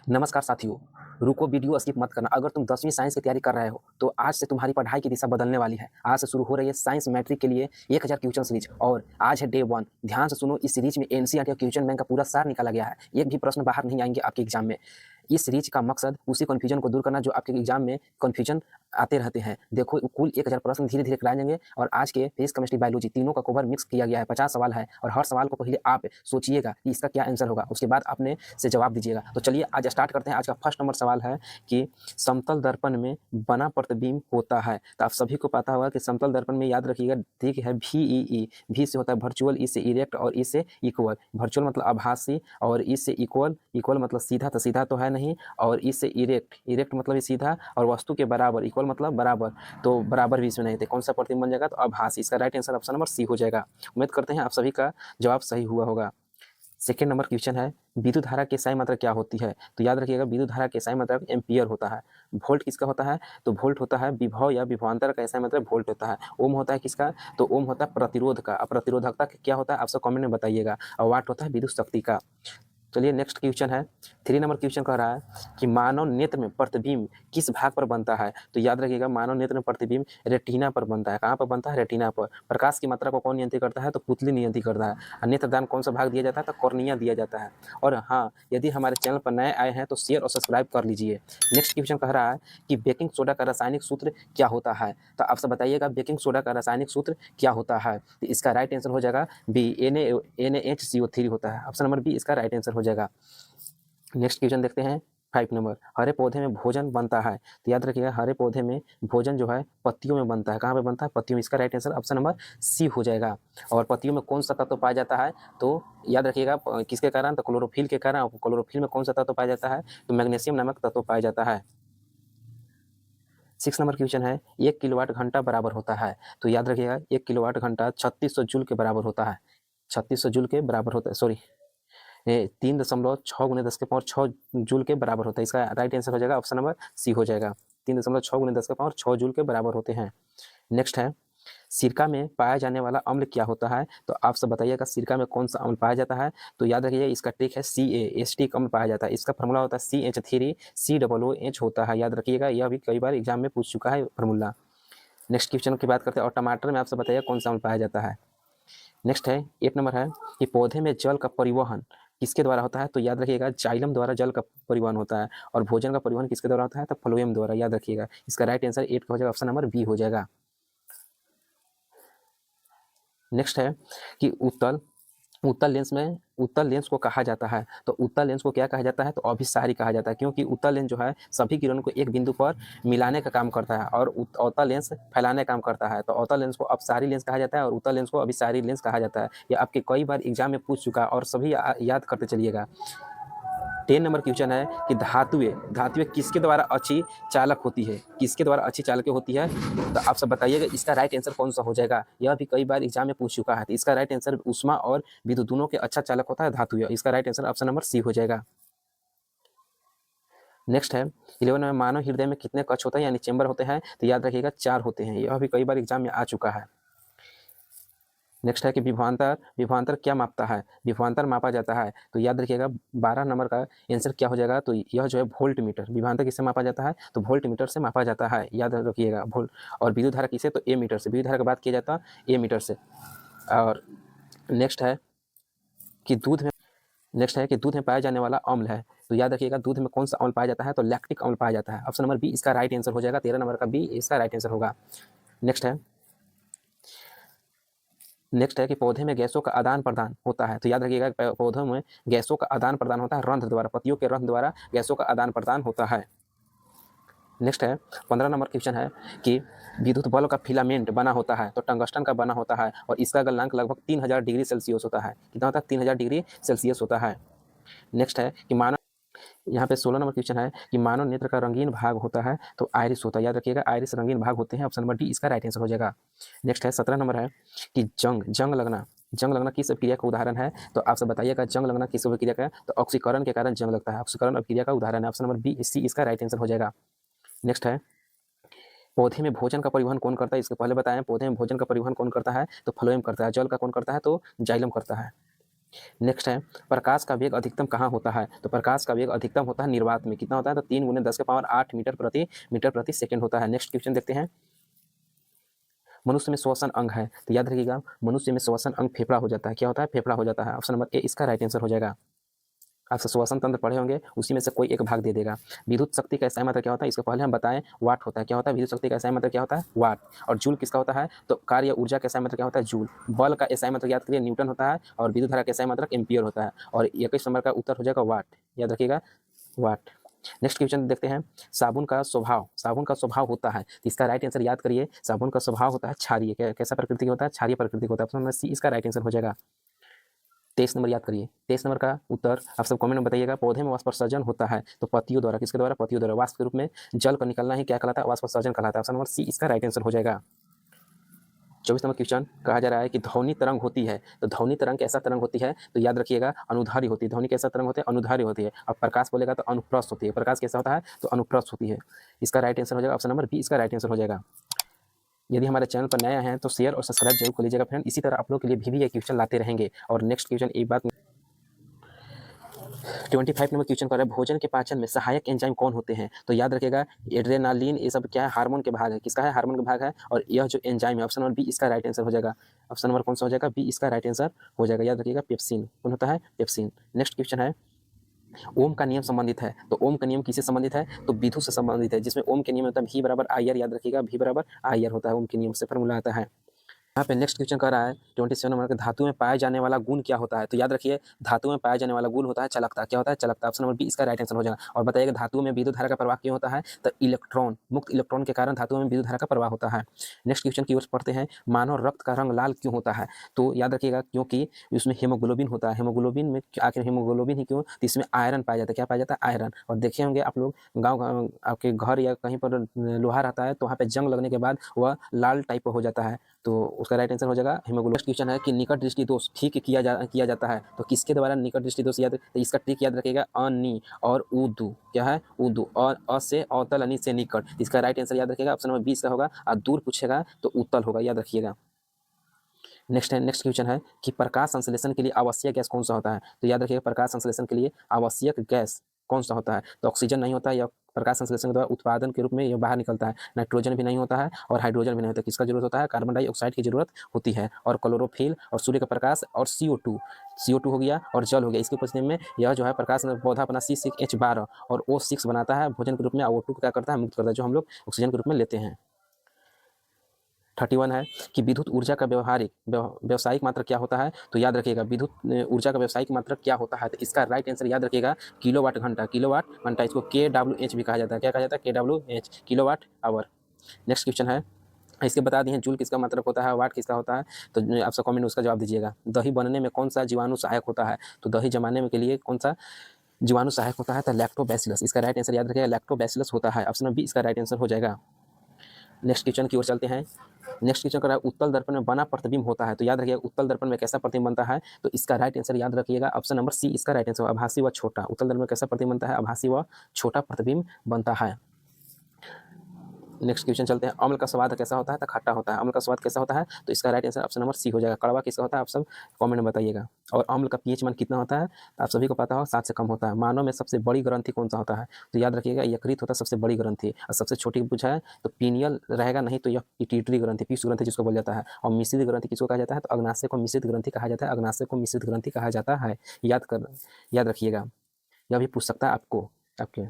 नमस्कार साथियों, रुको वीडियो स्किप मत करना। अगर तुम 10वीं साइंस की तैयारी कर रहे हो, तो आज से तुम्हारी पढ़ाई की दिशा बदलने वाली है। आज से शुरू हो रही है साइंस मैट्रिक के लिए 1000 क्वेश्चन सीरीज और आज है डे 1। ध्यान से सुनो, इस सीरीज में एनसीईआरटी और क्वेश्चन बैंक का पूरा सार निकाला गया है। एक भी प्रश्न बाहर नहीं आएंगे आपके एग्जाम में। इस सीरीज का मकसद उसी कन्फ्यूजन को दूर करना जो आपके एग्जाम में कन्फ्यूजन आते रहते हैं। देखो, कुल 1000 प्रश्न धीरे धीरे कराए जाएंगे और आज के फिजिक्स, केमिस्ट्री, बायोलॉजी तीनों का कवर मिक्स किया गया है। 50 सवाल है और हर सवाल को पहले आप सोचिएगा कि इसका क्या आंसर होगा, उसके बाद अपने से जवाब दीजिएगा। तो चलिए आज स्टार्ट करते हैं। आज का फर्स्ट नंबर सवाल है कि समतल दर्पण में बना प्रतिबिंब होता है। तो आप सभी को पता होगा कि समतल दर्पण में याद रखिएगा, ठीक है, VEE। भी से होता है वर्चुअल, ई से इरेक्ट और ई से इक्वल। वर्चुअल मतलब आभासी और ई से इक्वल। इक्वल मतलब सीधा, तो सीधा तो है नहीं। और ई से इरेक्ट, इरेक्ट मतलब सीधा और वस्तु के बराबर। इक्वल मतलब बराबर, तो बराबर भी इसमें नहीं थे। कौन सा प्रतिबिंब बन जाएगा? तो आभासी। इसका right answer option number C हो जाएगा। उम्मीद करते हैं आप सभी का जवाब सही हुआ होगा। सेकेंड नंबर क्वेश्चन है, विद्युत धारा की SI मात्रा क्या होती है? तो याद रखिएगा, विद्युत धारा की SI मात्रा एम्पियर होता है। वोल्ट किसका होता है? तो वोल्ट होता है विभव या विभवांतर का SI मात्रा वोल्ट होता है। ओम होता है किसका? तो ओम होता है प्रतिरोध का। अब प्रतिरोधकता क्या होता है आप सब कमेंट में बताइएगा। और वाट होता है विद्युत शक्ति का। चलिए नेक्स्ट क्वेश्चन है, 3 नंबर क्वेश्चन कह रहा है कि मानव नेत्र में प्रतिबिंब किस भाग पर बनता है? तो याद रखिएगा, मानव नेत्र में प्रतिबिंब रेटिना पर बनता है। कहाँ पर बनता है? रेटिना पर। प्रकाश की मात्रा को कौन नियंत्रित करता है? तो पुतली नियंत्रित करता है। और नेत्रदान कौन सा भाग दिया जाता है? तो कॉर्निया दिया जाता है। और हाँ, यदि हमारे चैनल पर नए आए हैं तो शेयर और सब्सक्राइब कर लीजिए। नेक्स्ट क्वेश्चन कह रहा है कि बेकिंग सोडा का रासायनिक सूत्र क्या होता है? तो आप सब बताइएगा, बेकिंग सोडा का रासायनिक सूत्र क्या होता है? तो इसका राइट आंसर हो जाएगा बी, NaHCO3 होता है। ऑप्शन नंबर बी इसका राइट आंसर हो जाएगा। नेक्स्ट क्वेश्चन देखते हैं, 5 नंबर। हरे पौधे में भोजन बनता है। तो याद रखिएगा, हरे पौधे में भोजन जो है पत्तियों में बनता है। कहाँ पे बनता है? पत्तियों में। इसका right answer option number C हो जाएगा। और पत्तियों में कौन सा तत्व पाया जाता है? तो याद रखिएगा, किसके कारण? तो क्लोरोफिल के कारण। क्लोरोफिल में कौन सा तत्व पाया जाता है? तो मैग्नीशियम नामक तत्व पाया जाता है। 6 नंबर क्वेश्चन है, 1 किलोवाट घंटा बराबर होता है। तो याद रखिएगा, 1 किलोवाट घंटा 3600 जूल के बराबर होता है। 3600 जूल के बराबर होता है, सॉरी 3.6 गुने 10 के पावर 6 जूल के बराबर होता है। इसका राइट आंसर हो जाएगा ऑप्शन नंबर सी हो जाएगा। 3.6 गुने 10 के पावर 6 जूल के बराबर होते हैं। नेक्स्ट है, सिरका में पाया जाने वाला अम्ल क्या होता है? तो आप सब बताइएगा, सिरका में कौन सा अम्ल पाया जाता है? तो याद रखिएगा, इसका ट्रिक है CaST अम्ल पाया जाता है। इसका फॉर्मूला होता है CH3COOH होता है। याद रखिएगा, यह भी कई बार एग्जाम में पूछ चुका है फॉर्मूला। नेक्स्ट क्वेश्चन की बात करते हैं, और टमाटर में आप सब बताइएगा कौन सा अम्ल पाया जाता है। नेक्स्ट है, 8 नंबर है कि पौधे में जल का परिवहन किसके द्वारा होता है? तो याद रखिएगा, जाइलम द्वारा जल का परिवहन होता है। और भोजन का परिवहन किसके द्वारा होता है? तो फ्लोएम द्वारा। याद रखिएगा, इसका राइट आंसर 8 का हो जाएगा, ऑप्शन नंबर बी हो जाएगा। नेक्स्ट है कि उत्तल लेंस को कहा जाता है। तो उत्तल लेंस को क्या कहा जाता है? तो अभिसारी कहा जाता है, क्योंकि उत्तल लेंस जो है सभी किरणों को एक बिंदु पर मिलाने का काम करता है और अवतल लेंस फैलाने का काम करता है। तो अवतल लेंस को अपसारी लेंस कहा जाता है और उत्तल लेंस को अभिसारी लेंस कहा जाता है। यह आपके कई बार एग्जाम में पूछ चुका है और सभी याद करते चलिएगा। 10 नंबर क्वेश्चन है कि धातुएं किसके द्वारा अच्छी चालक होती है? किसके द्वारा अच्छी चालक होती है? तो आप सब बताइएगा, इसका राइट आंसर कौन सा हो जाएगा? यह भी कई बार एग्जाम में पूछ चुका है। तो इसका राइट आंसर ऊष्मा और विद्युत दोनों के अच्छा चालक होता है धातुएं। इसका right answer option number C हो जाएगा। नेक्स्ट है, 11 में मानव हृदय में कितने कक्ष होते हैं यानी चेंबर होते हैं? तो याद रखिएगा 4 होते हैं। यह भी कई बार एग्जाम में आ चुका है। नेक्स्ट है कि विभवांतर क्या मापता है? विभवांतर मापा जाता है। तो याद रखिएगा, 12 नंबर का आंसर क्या हो जाएगा? तो यह जो है वोल्ट मीटर। विभवांतर किससे मापा जाता है? तो वोल्ट मीटर से मापा जाता है। याद रखिएगा, वोल्ट। और विद्युत धारा किसे? तो ए मीटर से। विद्युत धारा की बात किया जाता है ए मीटर से। और नेक्स्ट है कि दूध में पाया जाने वाला अम्ल है। तो याद रखिएगा, दूध में कौन सा अम्ल पाया जाता है? तो लैक्टिक अम्ल पाया जाता है। ऑप्शन नंबर बी इसका राइट आंसर हो जाएगा। 13 नंबर का बी इसका राइट आंसर होगा। नेक्स्ट है कि पौधे में गैसों का आदान प्रदान होता है। तो याद रखिएगा, पौधों में गैसों का आदान प्रदान होता है रंध्र द्वारा। पत्तियों के रंध्र द्वारा गैसों का आदान प्रदान होता है। नेक्स्ट है, 15 नंबर क्वेश्चन है कि विद्युत बल्ब का फिलामेंट बना होता है। तो टंगस्टन का बना होता है और इसका गलनांक लगभग 3000 डिग्री सेल्सियस होता है। कितना होता है? 3000 डिग्री सेल्सियस होता है। नेक्स्ट है कि यहाँ पे 16 नंबर क्वेश्चन है कि मानव नेत्र का रंगीन भाग होता है। तो आइरिस होता है। याद रखिएगा, आइरिस रंगीन भाग होते हैं। ऑप्शन नंबर डी इसका राइट आंसर हो जाएगा। नेक्स्ट है, 17 नंबर है कि जंग लगना किस अभिक्रिया का उदाहरण है? तो आप सब बताइएगा, जंग लगना किस अभिक्रिया का है? तो ऑक्सीकरण के कारण जंग लगता है। ऑक्सीकरण अभिक्रिया का उदाहरण है। ऑप्शन नंबर बी सी इसका राइट आंसर हो जाएगा। नेक्स्ट है, पौधे में भोजन का परिवहन कौन करता है? इसके पहले बताएं, पौधे में भोजन का परिवहन कौन करता है? तो फ्लोएम करता है। जल का कौन करता है? तो जाइलम करता है। नेक्स्ट है प्रकाश का वेग अधिकतम कहाँ होता है? तो प्रकाश का वेग अधिकतम होता है निर्वात में। कितना होता है? तो 3 × 10⁸ मीटर प्रति सेकंड होता है। नेक्स्ट क्वेश्चन देखते हैं। मनुष्य में श्वसन अंग है, तो याद रखिएगा मनुष्य में श्वसन अंग फेफड़ा हो जाता है। क्या होता है? फेफड़ा हो जाता है। ऑप्शन नंबर ए इसका राइट आंसर हो जाएगा। आप श्वसन तंत्र पढ़े होंगे, उसी में से कोई एक भाग दे देगा। विद्युत शक्ति का SI मात्रक क्या होता है? इसको पहले हम बताएं, वाट होता है। क्या होता है? विद्युत शक्ति का SI मात्रक क्या होता है? वाट। और जूल किसका होता है? तो कार्य या ऊर्जा का SI मात्रक क्या होता है? जूल। बल का SI मात्रक याद करिए न्यूटन होता है, और विद्युत धारा का SI मात्रक एम्पियर होता है। और 21 नंबर का उत्तर हो जाएगा वाट। याद रखिएगा वाट। नेक्स्ट क्वेश्चन देखते हैं। साबुन का स्वभाव होता है, तो इसका राइट आंसर याद करिए। साबुन का स्वभाव होता है क्षारीय। कैसा प्रकृति का होता है? क्षारीय प्रकृति का होता है। ऑप्शन नंबर सी इसका राइट आंसर हो जाएगा। 23 नंबर याद करिए। 23 नंबर का उत्तर आप सब कमेंट में बताइएगा। पौधे में वाष्पोत्सर्जन होता है, तो पत्तियों द्वारा। किसके द्वारा? पत्तियों द्वारा। वाष्प के रूप में जल का निकलना ही क्या कहलाता है? वाष्पोत्सर्जन कहलाता है। ऑप्शन नंबर सी इसका राइट आंसर हो जाएगा। 24 नंबर क्वेश्चन कहा जा रहा है कि ध्वनि तरंग होती है, तो ध्वनि तरंग कैसा तरंग होती है? तो याद रखिएगा अनुधारी होती है। ध्वनि कैसा तरंग होती है? अनुधारी होती है। अब प्रकाश बोलेगा तो अनुप्रस्थ होती है। प्रकाश कैसा होता है? तो अनुप्रस्थ होती है। इसका राइट आंसर हो जाएगा ऑप्शन नंबर बी इसका राइट आंसर हो जाएगा। यदि हमारे चैनल पर नया हैं तो शेयर और सब्सक्राइब जरूर कर लीजिएगा फ्रेंड। इसी तरह आप लोग के लिए भी ये क्वेश्चन लाते रहेंगे। और नेक्स्ट क्वेश्चन एक बात 25 नंबर क्वेश्चन कर रहा है, भोजन के पाचन में सहायक एंजाइम कौन होते हैं? तो याद रखिएगा एड्रेनालिन, ये सब क्या है? हार्मोन के भाग है। किसका है? हार्मोन का भाग है। और यह जो एंजाइम है ऑप्शन नंबर बी इसका राइट आंसर हो जाएगा। ऑप्शन नंबर कौन सा हो जाएगा? बी इसका राइट आंसर हो जाएगा। याद रखिएगा पेप्सिन। कौन होता है? पेप्सिन। नेक्स्ट क्वेश्चन है ओम का नियम संबंधित है, तो ओम का नियम किससे संबंधित है? तो विद्युत से संबंधित है, जिसमें ओम के नियम होता है V बराबर IR। याद रखिएगा V बराबर IR होता है, ओम के नियम से फॉर्मूला आता है। यहाँ पे नेक्स्ट क्वेश्चन कर रहा है 27 नंबर का, धातु में पाया जाने वाला गुण क्या होता है? तो याद रखिए धातु में पाया जाने वाला गुण होता है चालकता। क्या होता है? चालकता। ऑप्शन नंबर बी इसका राइट आंसर हो जाएगा। और बताइएगा धातु में विद्युत धारा का प्रवाह क्यों होता है? तो इलेक्ट्रॉन, मुक्त इलेक्ट्रॉन के कारण धातु में विद्युत धारा का प्रवाह होता है। नेक्स्ट क्वेश्चन की ओर पढ़ते हैं। मानव रक्त का रंग लाल क्यों होता है? तो याद रखिएगा क्योंकि उसमें हीमोग्लोबिन होता है। हीमोग्लोबिन में आखिर हीमोग्लोबिन ही क्यों? तो इसमें आयरन पाया जाता है। क्या पाया जाता है? आयरन। और देखे होंगे आप लोग गाँव आपके घर या कहीं पर लोहा रहता है, तो वहाँ पे जंग लगने के बाद वह लाल टाइप हो जाता है, तो उसका राइट आंसर हो जाएगा हीमोग्लोबिन। क्वेश्चन है कि निकट दृष्टि दोष ठीक किया जाता है, तो किसके द्वारा निकट दृष्टि दोष याद? तो इसका ट्रिक याद रखिएगा अनि और उदू। क्या है? उदू। और अ से अवतल, अनि से निकट। इसका राइट आंसर याद रखिएगा ऑप्शन नंबर 20 का होगा। और दूर पूछेगा तो उत्तल होगा। याद रखिएगा। नेक्स्ट क्वेश्चन है कि प्रकाश संश्लेषण के लिए आवश्यक गैस कौन सा होता है? तो याद रखिएगा प्रकाश संश्लेषण के लिए आवश्यक गैस कौन सा होता है? तो ऑक्सीजन नहीं होता है, या प्रकाश संश्लेषण के द्वारा उत्पादन के रूप में यह बाहर निकलता है। नाइट्रोजन भी नहीं होता है, और हाइड्रोजन भी नहीं होता। किसका जरूरत होता है? कार्बन डाइऑक्साइड की जरूरत होती है। और क्लोरोफिल और सूर्य का प्रकाश और CO2 हो गया और जल हो गया। इसके उपस्थिति में यह जो है प्रकाश पौधा अपना C6H12 और O6 बनाता है भोजन के रूप में। O2 क्या करता है? मुक्त करता है, जो हम लोग ऑक्सीजन के रूप में लेते हैं। 31 है कि विद्युत ऊर्जा का व्यावसायिक मात्रक क्या होता है? तो याद रखिएगा विद्युत ऊर्जा का व्यावसायिक मात्रक क्या होता है? तो इसका राइट आंसर याद रखिएगा किलोवाट घंटा। किलोवाट घंटा, इसको KWH भी कहा जाता है। क्या कहा जाता है? KWH, kilowatt hour. Next question है, इसके बता दिए जूल किसका मात्रक होता है, वाट किसका होता है? तो आप सब कमेंट उसका जवाब दीजिएगा। दही बनने में कौन सा जीवाणु सहायक होता है? तो दही जमाने के लिए कौन सा जीवाणु सहायक होता है? तो लैक्टोबैसिलस। इसका राइट आंसर याद रखिएगा लैक्टोबैसिलस होता है। ऑप्शन बी इसका राइट आंसर हो जाएगा। नेक्स्ट क्वेश्चन की ओर चलते हैं। नेक्स्ट क्वेश्चन कर रहा है उत्तल दर्पण में बना प्रतिबिंब होता है, तो याद रखिएगा उत्तल दर्पण में कैसा प्रतिबिंब बनता है? तो इसका राइट आंसर याद रखिएगा ऑप्शन नंबर सी इसका राइट आंसर, आभासी व छोटा। उत्तल दर्पण में कैसा प्रतिबिंब बनता है? आभासी व छोटा प्रतिबिंब बनता है। नेक्स्ट क्वेश्चन चलते हैं। अम्ल का स्वाद कैसा होता है? तो खट्टा होता है। अम्ल का स्वाद कैसा होता है? तो इसका right answer option number C हो जाएगा। कड़वा किसका होता है? आप सब कमेंट में बताइएगा। और अम्ल का pH मान कितना होता है? आप सभी को पता हो 7 से कम होता है। मानव में सबसे बड़ी ग्रंथि कौन सा होता है? तो याद रखिएगा यकृत होता है सबसे बड़ी ग्रंथि। और सबसे छोटी पूछा है तो पीनियल रहेगा, नहीं तो यह पिट्यूटरी ग्रंथि, पीयूष ग्रंथि जिसको बोला जाता है। और मिश्रित ग्रंथि किसको कहा जाता है? तो अग्नाशय को मिश्रित ग्रंथि कहा जाता है। अग्नाशय को मिश्रित ग्रंथि कहा जाता है। याद रखिएगा। यह भी पूछ सकता है आपको। आपके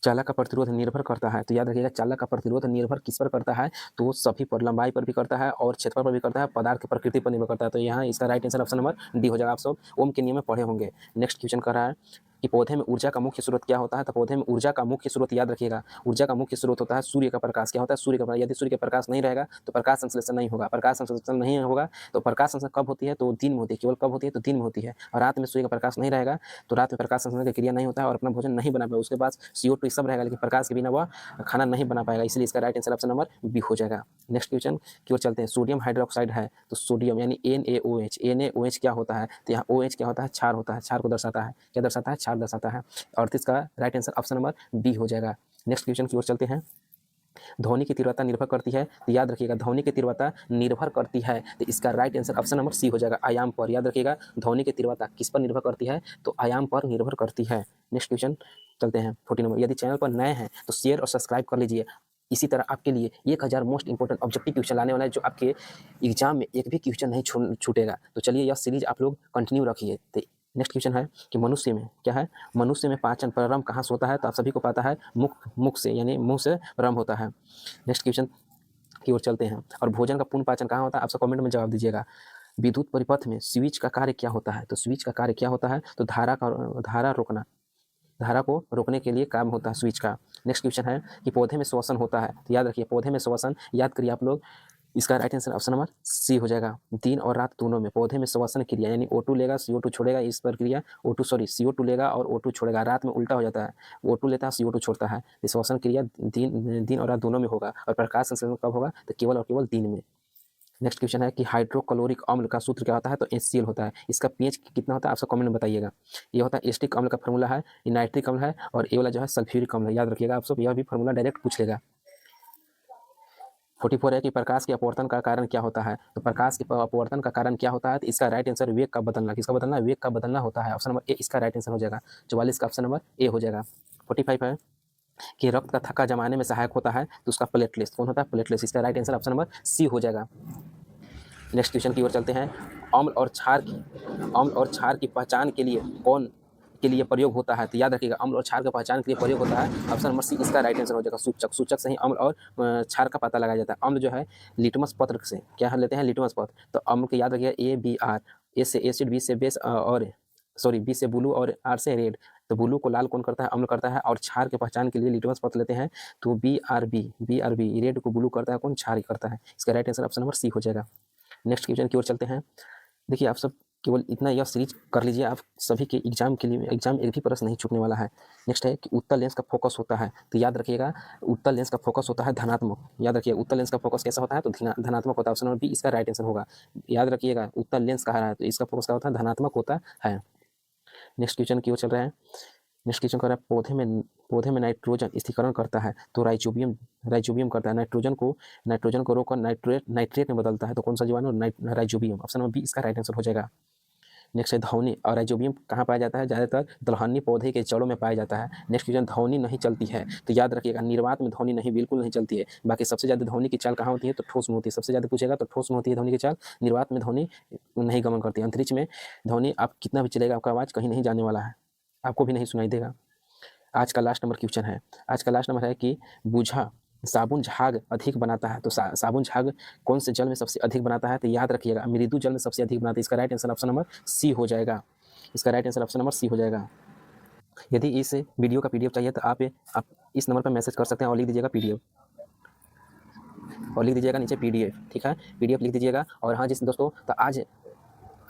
चालक का प्रतिरोध निर्भर करता है, तो याद रखिएगा चालक का प्रतिरोध निर्भर किस पर करता है? तो सभी पर, लंबाई पर भी करता है और क्षेत्रफल पर भी करता है, पदार्थ की प्रकृति पर निर्भर करता है। तो यहाँ इसका right answer option number D हो जाएगा। आप सब ओम के नियम में पढ़े होंगे। नेक्स्ट क्वेश्चन कर रहा है कि पौधे में ऊर्जा का मुख्य स्रोत क्या होता है? तो पौधे में ऊर्जा का मुख्य स्रोत याद रखिएगा, ऊर्जा का मुख्य स्रोत होता है सूर्य का प्रकाश। क्या होता है? सूर्य का प्रकाश। यदि सूर्य का प्रकाश नहीं रहेगा तो प्रकाश संश्लेषण नहीं होगा। प्रकाश संश्लेषण नहीं होगा तो प्रकाश संश्लेषण कब होती है? तो दिन में होती है। केवल कब होती है? तो दिन में होती है। और रात में सूर्य का प्रकाश नहीं रहेगा तो रात में प्रकाश संश्लेषण की क्रिया नहीं होता है और अपना भोजन नहीं बना पाएगा। उसके पास CO2 सब रहेगा, लेकिन प्रकाश के बिना वह खाना नहीं बना पाएगा। इसलिए इसका right answer option number B हो जाएगा। नेक्स्ट क्वेश्चन की ओर चलते हैं। सोडियम हाइड्रोक्साइड है, तो सोडियम यानी NaOH क्या होता है? तो यहाँ OH क्या होता है? क्षार होता है। क्षार को दर्शाता है। क्या दर्शाता है? क्षार दर्शाता है। और इसका right answer option number B हो जाएगा। नेक्स्ट क्वेश्चन की ओर चलते हैं। ध्वनि की तीव्रता निर्भर करती है, तो याद रखिएगा ध्वनि की तीव्रता निर्भर करती है, तो इसका right answer option number C हो जाएगा, आयाम पर। याद रखिएगा ध्वनि की तीव्रता किस पर निर्भर करती है, तो आयाम पर निर्भर करती है। नेक्स्ट क्वेश्चन चलते हैं 14 नंबर। यदि चैनल पर नए हैं तो शेयर और सब्सक्राइब कर लीजिए। इसी तरह आपके लिए 1000 मोस्ट इंपोर्टेंट ऑब्जेक्टिव क्वेश्चन लाने वाला है, जो आपके एग्जाम में एक भी क्वेश्चन नहीं छूटेगा। तो चलिए यह सीरीज आप लोग कंटिन्यू रखिए। तो नेक्स्ट क्वेश्चन है कि मनुष्य में क्या है, मनुष्य में पाचन प्रारंभ कहाँ से होता है, तो आप सभी को पता है मुख से, यानी मुंह से प्रारंभ होता है। नेक्स्ट क्वेश्चन की ओर चलते हैं। और भोजन का पूर्ण पाचन कहाँ होता है, आप सब कमेंट में जवाब दीजिएगा। विद्युत परिपथ में स्विच का कार्य क्या होता है, तो स्विच का कार्य क्या होता है, तो धारा को रोकने के लिए काम होता है स्विच का। नेक्स्ट क्वेश्चन है कि पौधे में श्वसन होता है, तो याद रखिए पौधे में श्वसन, याद करिए आप लोग, इसका right answer option number C हो जाएगा। दिन और रात दोनों में पौधे में श्वसन क्रिया, यानी O2 लेगा CO2 छोड़ेगा, इस प्रक्रिया CO2 लेगा और O2 छोड़ेगा। रात में उल्टा हो जाता है, O2 लेता है CO2 छोड़ता है। श्वसन क्रिया दिन और रात दोनों में होगा। और प्रकाश संश्लेषण कब होगा, तो केवल और केवल दिन में। नेक्स्ट क्वेश्चन है कि हाइड्रोक्लोरिक अम्ल का सूत्र क्या होता है, तो HCl होता है। इसका pH कितना होता है, आप सब कमेंट में बताइएगा। ये होता है एस्टिक अम्ल का फॉर्मूला है, ये नाइट्रिक अम्ल है, और ये वाला जो है सल्फ्यूरिक अम्ल है। याद रखिएगा आप सब, यह भी फॉर्मूला डायरेक्ट पूछ लेगा। 44 है कि प्रकाश के अपवर्तन का कारण क्या होता है, तो प्रकाश के अपवर्तन का कारण क्या होता है, तो इसका राइट आंसर वेग का बदलना। किसका बदलना, वेग का बदलना होता है। ऑप्शन नंबर ए इसका राइट आंसर हो जाएगा। 44 का ऑप्शन नंबर ए हो जाएगा। 45 है कि रक्त का थक्का जमाने में सहायक होता है, तो उसका प्लेटलेट्स कौन होता है, प्लेटलेट्स। इसका right answer option number C हो जाएगा। नेक्स्ट क्वेश्चन की ओर चलते हैं। अम्ल और क्षार की पहचान के लिए कौन के लिए प्रयोग होता है, तो याद रखिएगा अम्ल और क्षार की पहचान के लिए प्रयोग होता है। ऑप्शन नंबर सी इसका राइट आंसर हो जाएगा, सूचक। सूचक से ही अम्ल और क्षार का पता लगाया जाता है। अम्ल जो है लिटमस पत्र से क्या लेते हैं, लिटमस पत्र। तो अम्ल के याद रखिएगा ABR, ए से एसिड, बी से बेस, बी से ब्लू और आर से रेड। तो ब्लू को लाल कौन करता है, अम्ल करता है। और क्षार के पहचान के लिए लिटमस पत्र लेते हैं, तो BRB रेड को ब्लू करता है कौन, क्षार करता है। इसका right answer option number C हो जाएगा। नेक्स्ट क्वेश्चन की ओर चलते हैं। देखिए आप सब केवल इतना यह सीरीज कर लीजिए, आप सभी के एग्जाम के लिए एग्जाम एक भी प्रश्न नहीं छूटने वाला है। नेक्स्ट है कि उत्तल लेंस का फोकस होता है, तो याद रखिएगा उत्तल लेंस का फोकस होता है धनात्मक। याद रखिएगा उत्तल लेंस का फोकस कैसा होता है, तो धनात्मक होता है। ऑप्शन नंबर बी इसका राइट आंसर होगा। याद रखिएगा उत्तल लेंस कहा रहा है, तो इसका फोकस क्या होता है, धनात्मक होता है। नेक्स्ट क्वेश्चन की ओर चल रहा है। नेक्स्ट क्वेश्चन कर रहा है पौधे में नाइट्रोजन स्थिरीकरण करता है, तो राइजोबियम करता है। नाइट्रोजन को रोककर नाइट्रेट में बदलता है, तो कौन सा जीवाणु, राइजोबियम। ऑप्शन नंबर बी इसका राइट आंसर हो जाएगा। नेक्स्ट है ध्वनि और राइजोबियम कहाँ पाया जाता है, ज़्यादातर दलहनी पौधे के जड़ों में पाया जाता है। नेक्स्ट क्वेश्चन, ध्वनि नहीं चलती है, तो याद रखिएगा निर्वात में ध्वनि नहीं, बिल्कुल नहीं चलती है। बाकी सबसे ज़्यादा ध्वनि की चाल कहाँ होती है, तो ठोस में होती है। सबसे ज़्यादा पूछेगा तो ठोस में होती है ध्वनि की चाल, निर्वात में ध्वनि नहीं गमन करती है। अंतरिक्ष में ध्वनि आप कितना भी चलेगा, आपका आवाज़ कहीं नहीं जाने वाला है, आपको भी नहीं सुनाई देगा। आज का लास्ट नंबर क्वेश्चन है। आज का लास्ट नंबर है कि बूझा साबुन झाग अधिक बनाता है, तो साबुन झाग कौन से जल में सबसे अधिक बनाता है, तो याद रखिएगा मृदु जल में सबसे अधिक बनाता है। इसका right answer option number C हो जाएगा। इसका right answer option number C हो जाएगा। यदि इस वीडियो का PDF चाहिए तो आप इस नंबर पर मैसेज कर सकते हैं और लिख दीजिएगा PDF, और लिख दीजिएगा नीचे PDF, ठीक है, PDF लिख दीजिएगा। और हाँ जिस दोस्तों, तो आज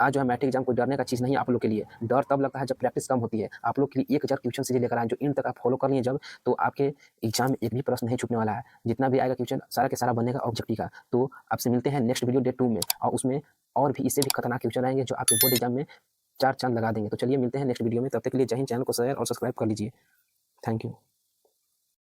जो है मैट्रिक एग्जाम को डरने का चीज़ नहीं है आप लोग के लिए। डर तब लगता है जब प्रैक्टिस कम होती है। आप लोग के लिए 1000 क्वेश्चन सीरीज लेकर आए, जो इन तक आप फॉलो कर लिए जब, तो आपके एग्जाम में एक भी प्रश्न नहीं छूटने वाला है। जितना भी आएगा क्वेश्चन सारा के सारा बनेगा ऑब्जेक्टिव का। तो आपसे मिलते हैं नेक्स्ट वीडियो डे 2 में, और उसमें और भी इससे भी खतरनाक क्वेश्चन आएंगे जो आपके बोर्ड एग्जाम में 4 चांद लगा देंगे। तो चलिए मिलते हैं नेक्स्ट वीडियो में, तब तक के लिए जय हिंद। चैनल को शेयर और सब्सक्राइब कर लीजिए। Thank you.